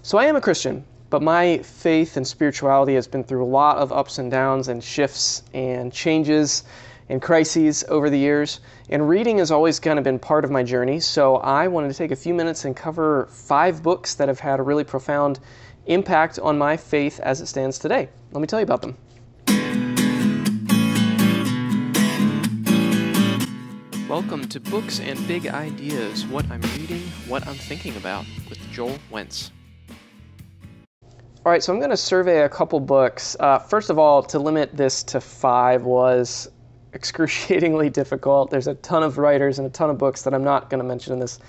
So I am a Christian, but my faith and spirituality has been through a lot of ups and downs and shifts and changes and crises over the years. And reading has always kind of been part of my journey. So I wanted to take a few minutes and cover 5 books that have had a really profound impact on my faith as it stands today. Let me tell you about them. Welcome to Books and Big Ideas, what I'm reading, what I'm thinking about, with Joel Wentz. All right, so I'm going to survey a couple books. First of all, to limit this to 5 was excruciatingly difficult. There's a ton of writers and a ton of books that I'm not going to mention in this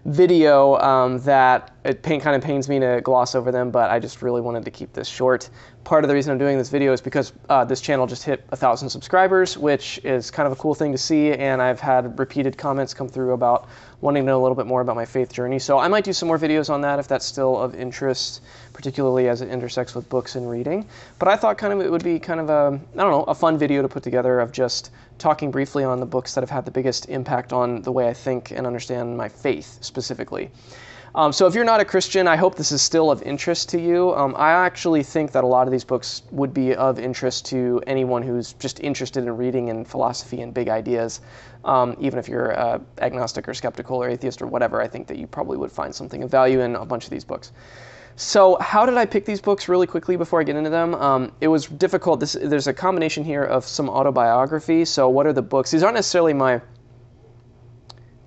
video that it kind of pains me to gloss over them, but I just really wanted to keep this short. Part of the reason I'm doing this video is because this channel just hit 1,000 subscribers, which is kind of a cool thing to see, and I've had repeated comments come through about wanting to know a little bit more about my faith journey. So I might do some more videos on that if that's still of interest, particularly as it intersects with books and reading. But I thought it would be kind of a fun video to put together of just talking briefly on the books that have had the biggest impact on the way I think and understand my faith specifically. So if you're not a Christian, I hope this is still of interest to you. I actually think that a lot of these books would be of interest to anyone who's just interested in reading and philosophy and big ideas. Even if you're agnostic or skeptical or atheist or whatever, I think that you probably would find something of value in a bunch of these books. So how did I pick these books really quickly before I get into them? It was difficult. There's a combination here of some autobiography. So what are the books? These aren't necessarily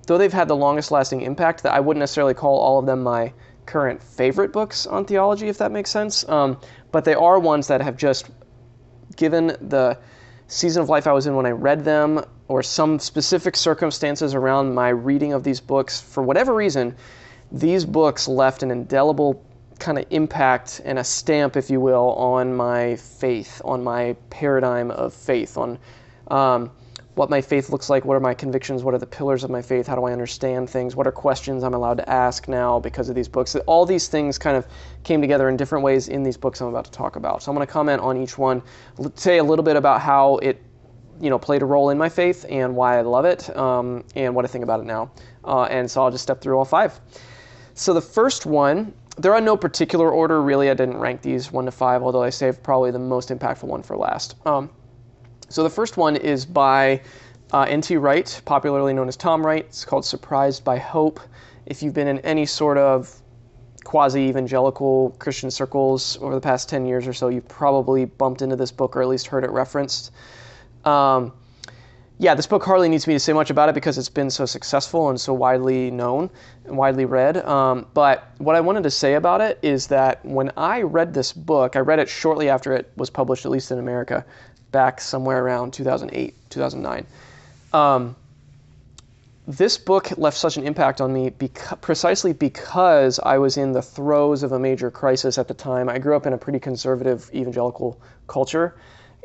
though they've had the longest lasting impact, that I wouldn't necessarily call all of them my current favorite books on theology, if that makes sense. But they are ones that have just, given the season of life I was in when I read them, or some specific circumstances around my reading of these books, for whatever reason, these books left an indelible kind of impact and a stamp, if you will, on my faith, on my paradigm of faith, on what my faith looks like, what are my convictions, what are the pillars of my faith, how do I understand things, what are questions I'm allowed to ask now because of these books. All these things kind of came together in different ways in these books I'm about to talk about. So I'm going to comment on each one, say a little bit about how it played a role in my faith and why I love it, and what I think about it now. And so I'll just step through all 5. So the first one, they're in no particular order, really. I didn't rank these 1 to 5, although I saved probably the most impactful one for last. So the first one is by N.T. Wright, popularly known as Tom Wright. It's called Surprised by Hope. If you've been in any sort of quasi-evangelical Christian circles over the past 10 years or so, you've probably bumped into this book or at least heard it referenced. This book hardly needs me to say much about it because it's been so successful and so widely known and widely read. But what I wanted to say about it is that when I read this book, I read it shortly after it was published, at least in America, back somewhere around 2008, 2009. This book left such an impact on me precisely because I was in the throes of a major crisis at the time. I grew up in a pretty conservative evangelical culture,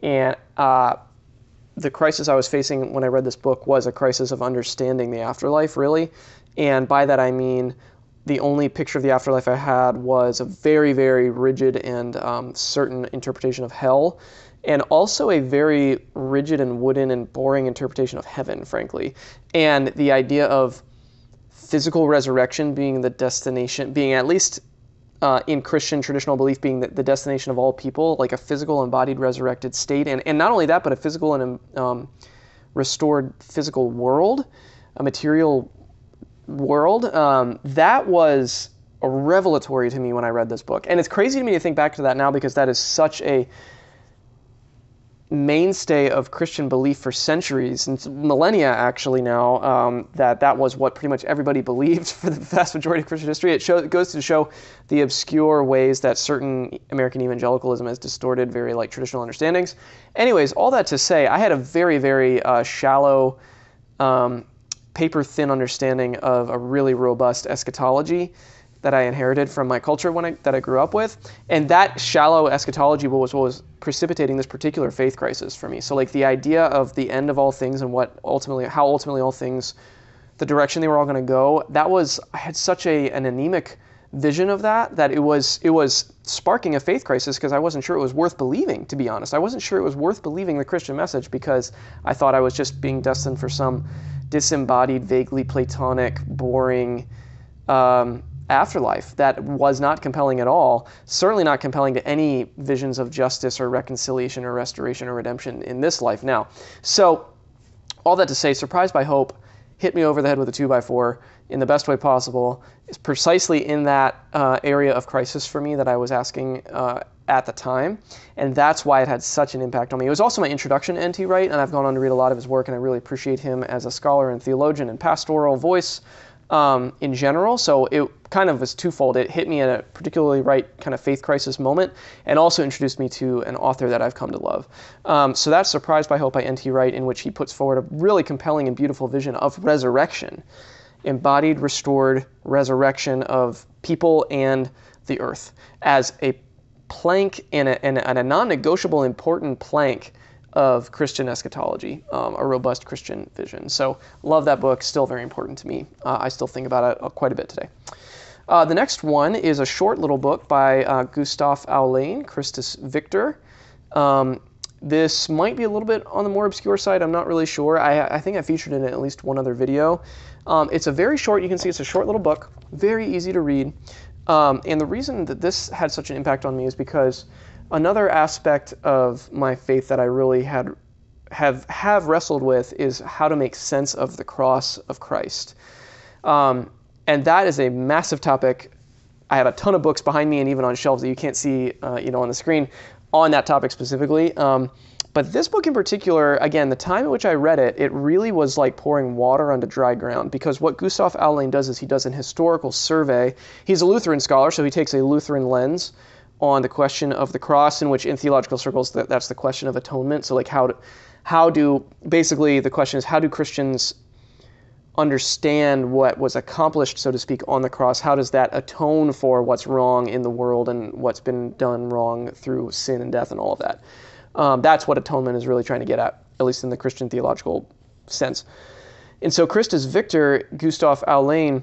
and the crisis I was facing when I read this book was a crisis of understanding the afterlife, really. And by that I mean the only picture of the afterlife I had was a very, very rigid and certain interpretation of hell, and also a very rigid and wooden and boring interpretation of heaven, frankly. And the idea of physical resurrection being the destination, being at least in Christian traditional belief, being the destination of all people, like a physical embodied resurrected state. And not only that, but a physical and restored physical world, a material world. That was a revelatory to me when I read this book. And it's crazy to me to think back to that now because that is such a mainstay of Christian belief for centuries, and millennia actually now, that was what pretty much everybody believed for the vast majority of Christian history. It goes to show the obscure ways that certain American evangelicalism has distorted very traditional understandings. Anyways, all that to say, I had a very, very shallow, paper-thin understanding of a really robust eschatology that I inherited from my culture that I grew up with. And that shallow eschatology was what was precipitating this particular faith crisis for me. So the idea of the end of all things and how ultimately all things, the direction they were all going to go, I had such an anemic vision of that it was sparking a faith crisis because I wasn't sure it was worth believing, to be honest. I wasn't sure it was worth believing the Christian message because I thought I was just being destined for some disembodied, vaguely Platonic, boring, afterlife that was not compelling at all, certainly not compelling to any visions of justice or reconciliation or restoration or redemption in this life now. So all that to say, Surprised by Hope hit me over the head with a 2x4 in the best way possible. It's precisely in that area of crisis for me that I was asking at the time, and that's why it had such an impact on me. It was also my introduction to N.T. Wright, and I've gone on to read a lot of his work, and I really appreciate him as a scholar and theologian and pastoral voice in general. So it kind of was twofold. It hit me at a particularly right kind of faith crisis moment, and also introduced me to an author that I've come to love. So that's Surprised by Hope by N.T. Wright, in which he puts forward a really compelling and beautiful vision of resurrection, embodied, restored resurrection of people and the earth as a plank and a non-negotiable important plank of Christian eschatology, a robust Christian vision. So love that book, still very important to me. I still think about it quite a bit today. The next one is a short little book by Gustave Aulane, Christus Victor. This might be a little bit on the more obscure side. I'm not really sure. I think I featured it in at least one other video. It's a very short, you can see it's a short little book, very easy to read. And the reason that this had such an impact on me is because another aspect of my faith that I really have wrestled with is how to make sense of the cross of Christ. And that is a massive topic. I have a ton of books behind me and even on shelves that you can't see on the screen on that topic specifically. But this book in particular, again, the time at which I read it, it really was like pouring water onto dry ground, because what Gustave Aulane does is he does an historical survey. He's a Lutheran scholar, so he takes a Lutheran lens on the question of the cross, in which in theological circles that's the question of atonement. So like basically the question is, how do Christians understand what was accomplished, so to speak, on the cross? How does that atone for what's wrong in the world and what's been done wrong through sin and death and all of that? That's what atonement is really trying to get at least in the Christian theological sense. And so Christus Victor, Gustave Aulane,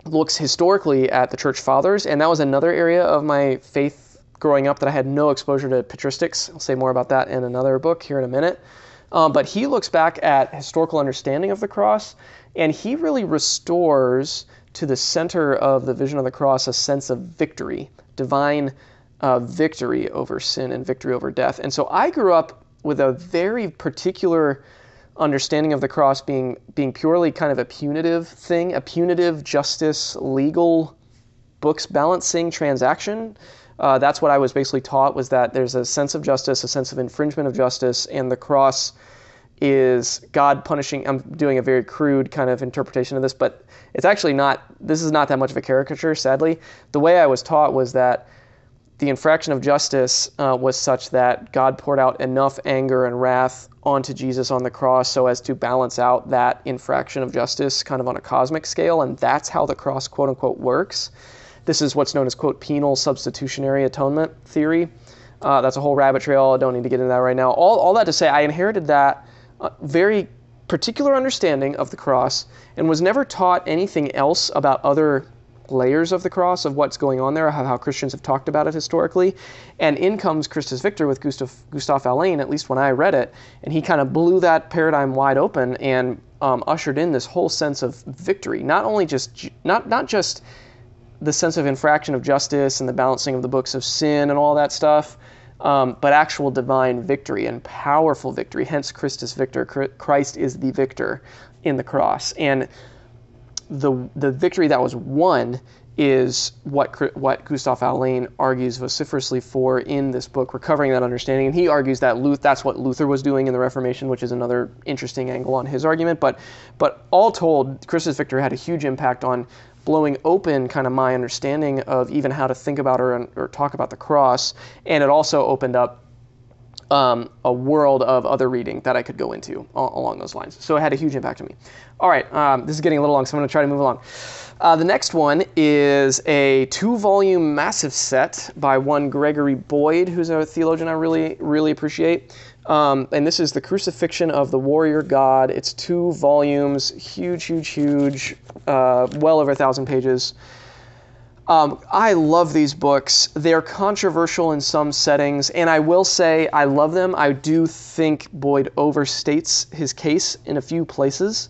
looks historically at the church fathers, and that was another area of my faith growing up that I had no exposure to patristics. I'll say more about that in another book here in a minute. But he looks back at historical understanding of the cross, and he really restores to the center of the vision of the cross a sense of victory, divine victory over sin and victory over death. And so I grew up with a very particular understanding of the cross being purely kind of a punitive thing, a punitive justice, legal, books balancing transaction. That's what I was basically taught, was that there's a sense of justice, a sense of infringement of justice, and the cross is God punishing. I'm doing a very crude kind of interpretation of this, but it's actually not, this is not that much of a caricature, sadly. The way I was taught was that the infraction of justice was such that God poured out enough anger and wrath onto Jesus on the cross so as to balance out that infraction of justice kind of on a cosmic scale, and that's how the cross, quote unquote, works. This is what's known as, quote, penal substitutionary atonement theory. That's a whole rabbit trail. I don't need to get into that right now. All that to say, I inherited that very particular understanding of the cross and was never taught anything else about other layers of the cross, of what's going on there, how Christians have talked about it historically. And in comes Christus Victor with Gustave Aulane, at least when I read it, and he kind of blew that paradigm wide open and ushered in this whole sense of victory, not just the sense of infraction of justice and the balancing of the books of sin and all that stuff, but actual divine victory and powerful victory, hence Christus Victor. Christ is the victor in the cross. And the victory that was won is what Gustave Aulane argues vociferously for in this book, Recovering That Understanding. And he argues that that's what Luther was doing in the Reformation, which is another interesting angle on his argument. But all told, Christus Victor had a huge impact on blowing open kind of my understanding of even how to think about or talk about the cross. And it also opened up a world of other reading that I could go into along those lines. So it had a huge impact on me. All right, this is getting a little long, so I'm going to try to move along. The next one is a 2-volume massive set by one Gregory Boyd, who's a theologian I really, really appreciate. And this is The Crucifixion of the Warrior God. It's 2 volumes, huge, well over 1,000 pages. I love these books. They're controversial in some settings, and I will say I love them. I do think Boyd overstates his case in a few places.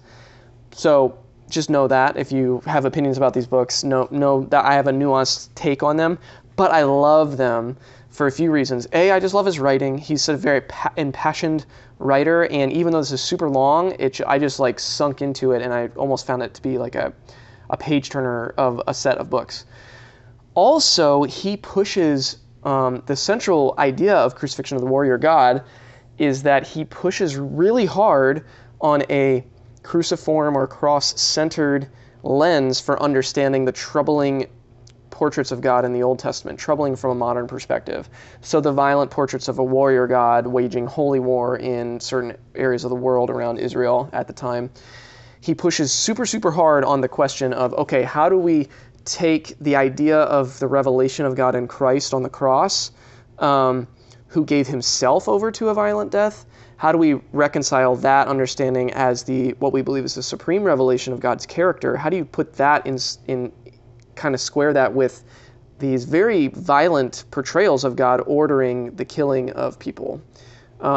So just know that if you have opinions about these books, know that I have a nuanced take on them, but I love them for a few reasons. A, I just love his writing. He's a very impassioned writer, and even though this is super long, I just like sunk into it, and I almost found it to be like a page turner of a set of books. Also, he pushes the central idea of Crucifixion of the Warrior God is that he pushes really hard on a cruciform or cross-centered lens for understanding the troubling portraits of God in the Old Testament, troubling from a modern perspective. So the violent portraits of a warrior God waging holy war in certain areas of the world around Israel at the time. He pushes super, super hard on the question of, okay, how do we take the idea of the revelation of God in Christ on the cross, who gave himself over to a violent death? How do we reconcile that understanding as what we believe is the supreme revelation of God's character? How do you put that in kind of square that with these very violent portrayals of God ordering the killing of people,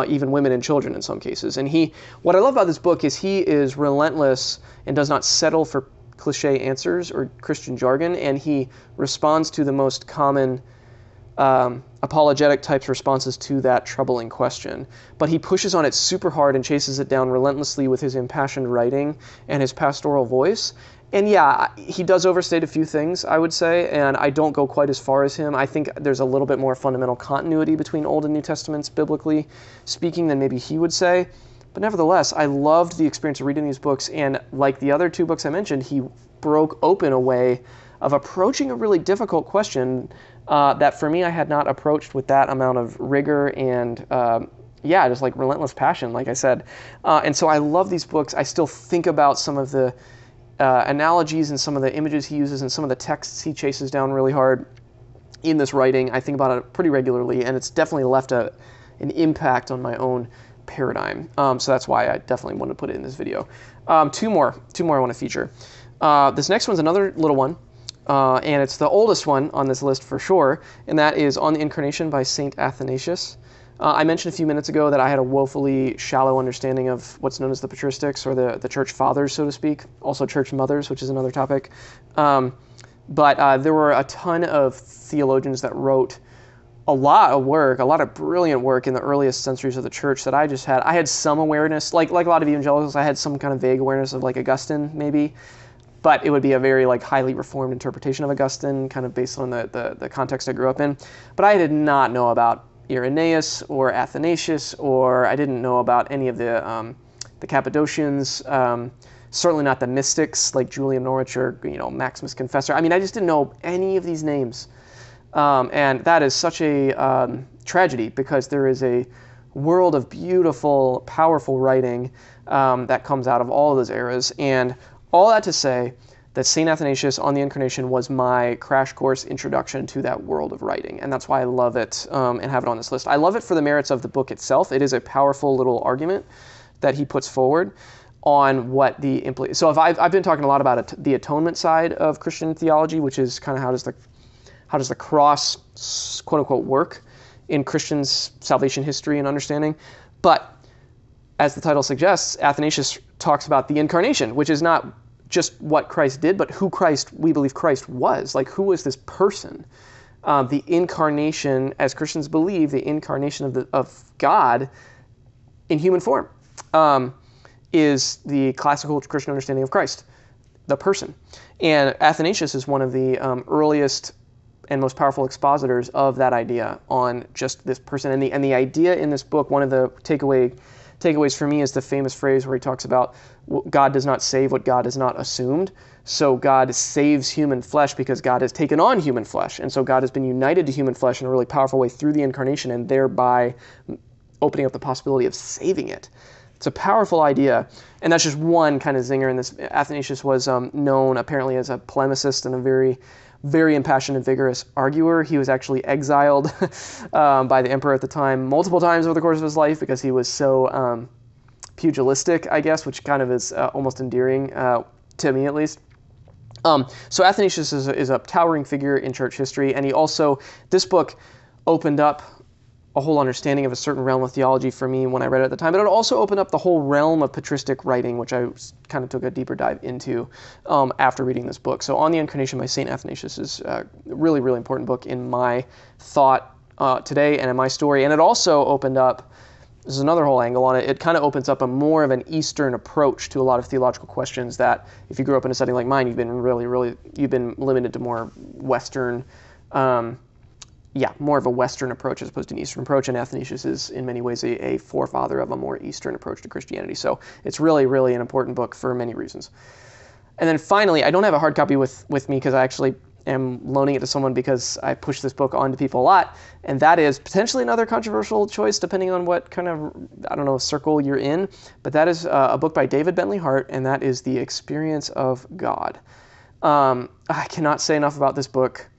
even women and children in some cases? And what I love about this book is he is relentless and does not settle for cliche answers or Christian jargon, and he responds to the most common apologetic types responses to that troubling question. But he pushes on it super hard and chases it down relentlessly with his impassioned writing and his pastoral voice. And yeah, he does overstate a few things, I would say, and I don't go quite as far as him. I think there's a little bit more fundamental continuity between Old and New Testaments, biblically speaking, than maybe he would say. But nevertheless, I loved the experience of reading these books, and like the other two books I mentioned, he broke open a way of approaching a really difficult question that for me I had not approached with that amount of rigor and just like relentless passion, like I said. And so I love these books. I still think about some of the analogies and some of the images he uses and some of the texts he chases down really hard in this writing. I think about it pretty regularly, and it's definitely left an impact on my own paradigm. So that's why I definitely want to put it in this video. Two more I want to feature. This next one's another little one. And it's the oldest one on this list for sure, and that is On the Incarnation by St. Athanasius. I mentioned a few minutes ago that I had a woefully shallow understanding of what's known as the patristics, or the church fathers, so to speak, also church mothers, which is another topic. But there were a ton of theologians that wrote a lot of brilliant work in the earliest centuries of the church that I had some awareness, like a lot of evangelicals, I had some kind of vague awareness of like Augustine maybe. But it would be a very like highly reformed interpretation of Augustine, kind of based on the context I grew up in. But I did not know about Irenaeus or Athanasius, or I didn't know about any of the Cappadocians. Certainly not the mystics like Julian Norwich or Maximus Confessor. I mean, I just didn't know any of these names, and that is such a tragedy, because there is a world of beautiful, powerful writing that comes out of all of those eras. And all that to say that St. Athanasius on the Incarnation was my crash course introduction to that world of writing, and that's why I love it and have it on this list. I love it for the merits of the book itself. It is a powerful little argument that he puts forward on what the implications. So I've been talking a lot about the atonement side of Christian theology, which is kind of how does the cross, quote unquote, work in Christians' salvation history and understanding. But as the title suggests, Athanasius talks about the Incarnation, which is not just what Christ did, but who we believe Christ was. Like, who was this person? The incarnation, as Christians believe, the incarnation of God in human form is the classical Christian understanding of Christ, the person. And Athanasius is one of the earliest and most powerful expositors of that idea on just this person. And the idea in this book, one of the takeaways for me is the famous phrase where he talks about God does not save what God has not assumed. So God saves human flesh because God has taken on human flesh. And so God has been united to human flesh in a really powerful way through the Incarnation, and thereby opening up the possibility of saving it. It's a powerful idea. And that's just one kind of zinger in this. Athanasius was known apparently as a polemicist and a very, very impassioned and vigorous arguer. He was actually exiled by the emperor at the time multiple times over the course of his life because he was so pugilistic, I guess, which kind of is almost endearing to me at least. So Athanasius is a towering figure in church history, and this book opened up a whole understanding of a certain realm of theology for me when I read it at the time, but it also opened up the whole realm of patristic writing, which I kind of took a deeper dive into after reading this book. So On the Incarnation by St. Athanasius is a really, really important book in my thought today and in my story. And it also opened up, this is another whole angle on it, it kind of opens up a more of an Eastern approach to a lot of theological questions that if you grew up in a setting like mine, you've been limited to more Western, more of a Western approach as opposed to an Eastern approach, and Athanasius is in many ways a forefather of a more Eastern approach to Christianity. So it's really, really an important book for many reasons. And then finally, I don't have a hard copy with me because I actually am loaning it to someone because I push this book on to people a lot, and that is potentially another controversial choice depending on what kind of, circle you're in, but that is a book by David Bentley Hart, and that is The Experience of God. I cannot say enough about this book.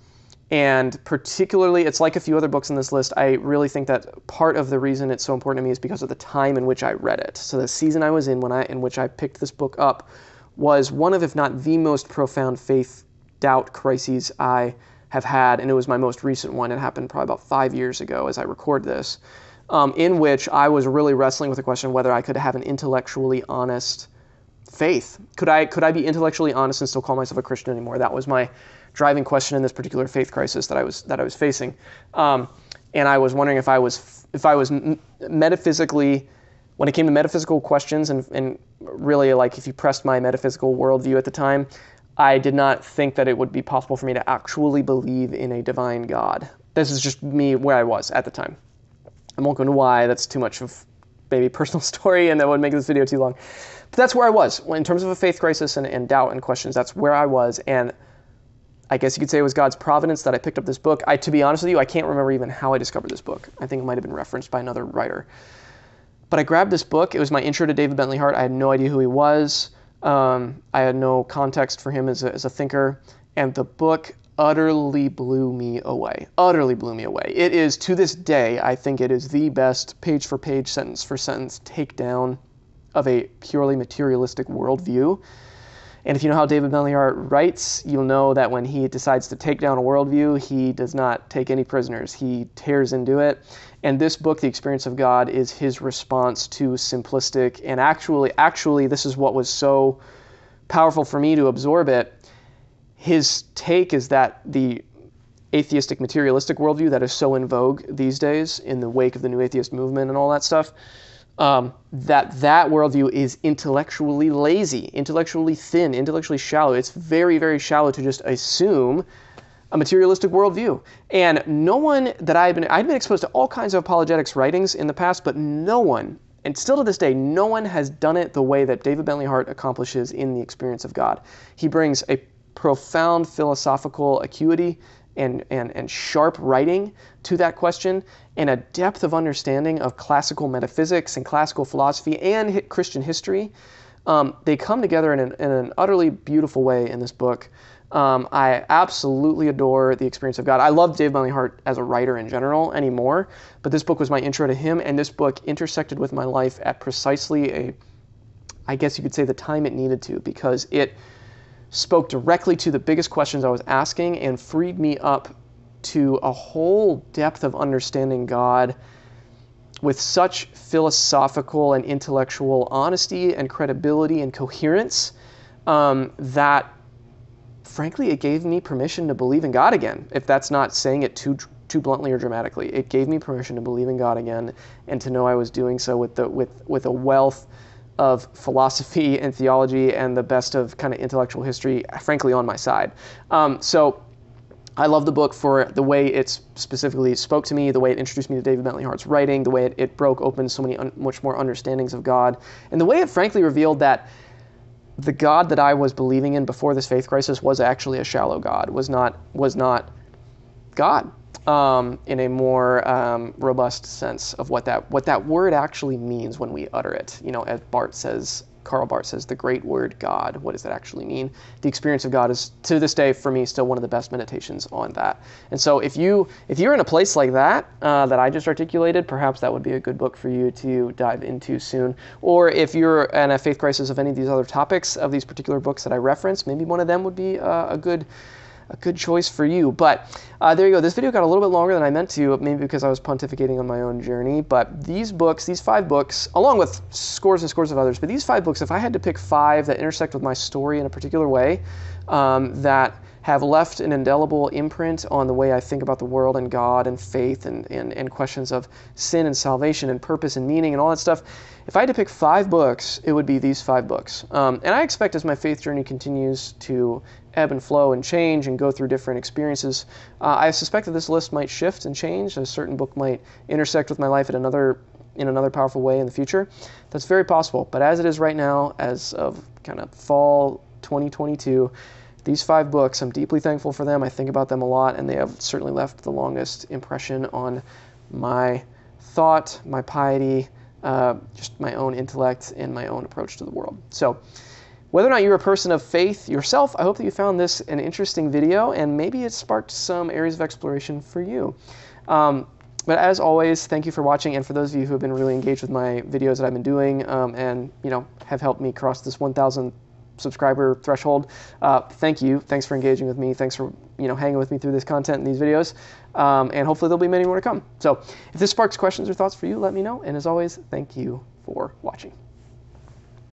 And particularly, it's like a few other books in this list, I really think that part of the reason it's so important to me is because of the time in which I read it. So the season I was in in which I picked this book up was one of, if not the most profound faith doubt crises I have had, and it was my most recent one. It happened probably about 5 years ago as I record this, in which I was really wrestling with the question whether I could have an intellectually honest faith. Could I be intellectually honest and still call myself a Christian anymore? That was my driving question in this particular faith crisis that I was facing, and I was wondering if I was metaphysically, when it came to metaphysical questions, and really like if you pressed my metaphysical worldview at the time, I did not think that it would be possible for me to actually believe in a divine God. This is just me where I was at the time. I won't go into why. That's too much of maybe personal story, and that would make this video too long. But that's where I was in terms of a faith crisis and doubt and questions. That's where I was, and I guess you could say it was God's providence that I picked up this book. To be honest with you, I can't remember even how I discovered this book. I think it might have been referenced by another writer. But I grabbed this book. It was my intro to David Bentley Hart. I had no idea who he was. I had no context for him as a thinker. And the book utterly blew me away. Utterly blew me away. It is, to this day, I think it is the best page-for-page, sentence-for-sentence takedown of a purely materialistic worldview. And if you know how David Bentley Hart writes, you'll know that when he decides to take down a worldview, he does not take any prisoners. He tears into it. And this book, The Experience of God, is his response to simplistic, and actually, this is what was so powerful for me to absorb it. His take is that the atheistic, materialistic worldview that is so in vogue these days in the wake of the New Atheist movement and all that stuff, that worldview is intellectually lazy, intellectually thin, intellectually shallow. It's very, very shallow to just assume a materialistic worldview. And no one that I'd been exposed to all kinds of apologetics writings in the past, but no one, and still to this day, no one has done it the way that David Bentley Hart accomplishes in The Experience of God. He brings a profound philosophical acuity and sharp writing to that question, and a depth of understanding of classical metaphysics and classical philosophy and Christian history. They come together in an utterly beautiful way in this book. I absolutely adore The Experience of God. I love David Bentley Hart as a writer in general anymore, but this book was my intro to him, and this book intersected with my life at precisely I guess you could say, the time it needed to, because it spoke directly to the biggest questions I was asking and freed me up to a whole depth of understanding God with such philosophical and intellectual honesty and credibility and coherence that, frankly, it gave me permission to believe in God again. If that's not saying it too bluntly or dramatically, it gave me permission to believe in God again, and to know I was doing so with a wealth of philosophy and theology and the best of kind of intellectual history, frankly, on my side. So I love the book for the way it specifically spoke to me, the way it introduced me to David Bentley Hart's writing, the way it broke open so many much more understandings of God, and the way it frankly revealed that the God that I was believing in before this faith crisis was actually a shallow God, was not God in a more robust sense of what that word actually means when we utter it. You know, as Karl Barth says, the great word God. What does that actually mean? The Experience of God is, to this day, for me, still one of the best meditations on that. And so if you're in a place like that, that I just articulated, perhaps that would be a good book for you to dive into soon. Or if you're in a faith crisis of any of these other topics of these particular books that I referenced, maybe one of them would be a good a good choice for you. But there you go. This video got a little bit longer than I meant to, maybe because I was pontificating on my own journey. But these books, these 5 books, along with scores and scores of others, but these 5 books, if I had to pick 5 that intersect with my story in a particular way, that have left an indelible imprint on the way I think about the world and God and faith and questions of sin and salvation and purpose and meaning and all that stuff. If I had to pick 5 books, it would be these 5 books. And I expect as my faith journey continues to ebb and flow and change and go through different experiences, I suspect that this list might shift and change. A certain book might intersect with my life in another powerful way in the future. That's very possible. But as it is right now, as of kind of fall 2022, these 5 books, I'm deeply thankful for them. I think about them a lot, and they have certainly left the longest impression on my thought, my piety, just my own intellect, and my own approach to the world. So whether or not you're a person of faith yourself, I hope that you found this an interesting video, and maybe it sparked some areas of exploration for you. But as always, thank you for watching, and for those of you who have been really engaged with my videos that I've been doing, and have helped me cross this 1,000 subscriber threshold, thank you. Thanks for engaging with me. Thanks for hanging with me through this content and these videos, and hopefully there'll be many more to come. So if this sparks questions or thoughts for you, let me know. And as always, thank you for watching.